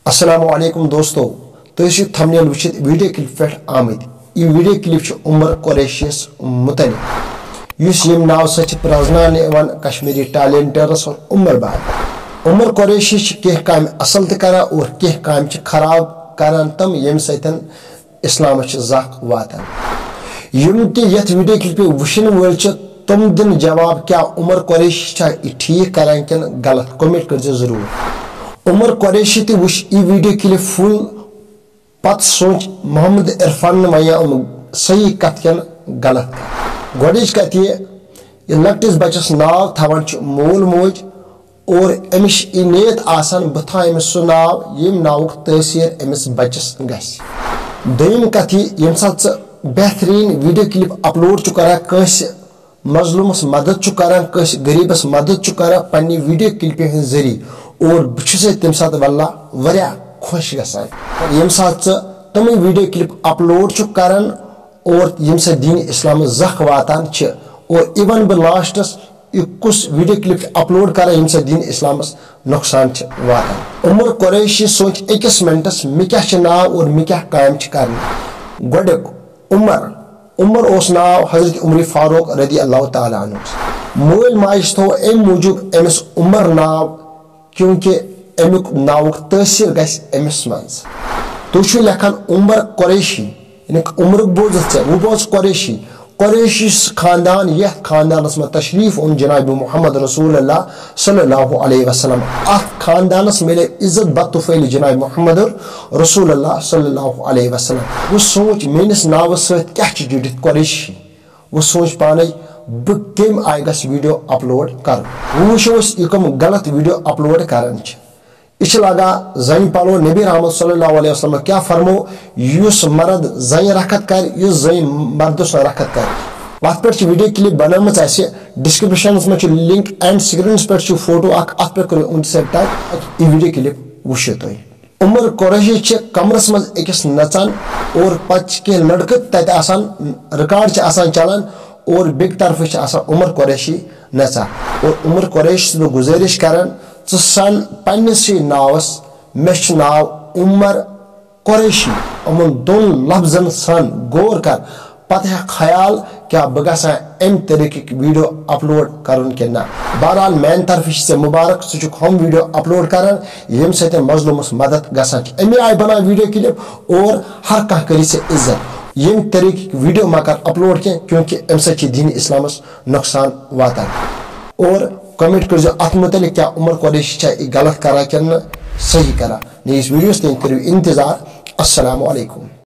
अस्सलामुअलैकुम दोस्तों तो थंबनेल वुचित वीडियो क्लिप पे आमद यह वीडियो क्लिप उमर कुरैशियस मुतलिक युस यम नाव सच प्रजनाने कश्मीरी टैलेंटर्स और उमर कुरैशी कह काम असल तरा और कह काम खराब करान तम यम सतन इस्लाम जख वातान यम यथ वीडियो क्लिप वुशन वल तुम दिन जवाब क्या उमर कुरैशी ठीक करान कि गलत कमेंट कर जरूर। उमर कुरैशी ते वुश यह वीडियो क्लिप फुल पत सोच मोहम्मद इरफान वया सही कत गलत गोच कत यह लकटिस बचस नाव थवान मोल मोज और अमिश नीयत आसान बह था अमिस सह नाव यम नावुक तसीर अमिस बचस गस। दोयम कत यम सात बेहतरीन वीडियो क्लिप अपलोड करान कंस मजलूमस मदद करान कंस गरीबस मदद करान पन्ने वीडियो क्लिप हंद जरिए और बह तम सात वल्लाह वरिया खुश गसान यम सात तम वीडियो क्लिप अपलोड करान और यम से दीन इस्लाम जख वातान और इवन बह लास्टस कुस वीडियो क्लिप अपलोड करान यम से दीन इस्लाम नुकसान वातान। उमर कुरैशी सोच अकिस मिनटस मे क्या नाव और मे क्या काम कर गोडक उमर उस नाव हजरत उमर फारूक रदी अल्लाह तआला अन्हु मोल माज थो अम मूजूब अमिस उमर नाव क्योंकि अमुक नावुक तसीर गस अमिस मज तुम लेखान उमर कुरैशी यानी उमर बोझ वो बोझ कुरैशी खानदान यह खानदानस में तशरीफ उन जनाब मोहम्मद रसूलुल्लाह सल्लल्लाहु अलैहि वसल्लम खानदानस मिले इज्जत बतुफैल जनाब मोहम्मद रसूलुल्लाह सल्लल्लाहु अलैहि वसल्लम वो सोच मेनिस नाव सत क्या जुड़ित कुरैशी वो सोच पाने बह कम आय गस वीडियो अपलोड कर वो यह कम गलत वीडियो अपलोड करान यह लगा जन पलो नबी रहमत सल्लल्लाहु अलैहि वसल्लम क्या फरमो युस मर्द जन रखत कर युस जन मर्दस रखत कर अत पे वीडियो क्लिप बनाम डिस्क्रिप्शन में लिंक एंड स्क्रीन पे फोटो अत पे करो उन टैग यह वीडियो क्लिप वुशो तुम। उमर कुरैशी कमरस मज अकिस नचान और पे कह लड़क तत रिकॉर्ड चलान और बेक तरफ उमर कुरैशी नचा और उमर कुरैशी गुजारिश करान सन पन्निस नावस मे नाव उमर कुरैशी उमन दोन लफ्जन सन गौर कर पता है ख्याल क्या बह गसा अम तरीक वीडियो अपलोड कर ना। बहरहाल मैन तरफ से मुबारक सह हम वीडियो अपलोड करान यम सत मजलूमस मदद गसान अमे आय बना वीडियो क्लिप और हर कह कर इज्जत यम तरीक वीडियो मा कर अपलोड क्योंकि अम सत दीन इस्लामस नुकसान वातान और कमेंट कर अत मुतलिक क्या उमर कुरैशी गलत करा कि सही करा इस वीडियो तक करो इंतजार। अस्सलामु अलैकुम।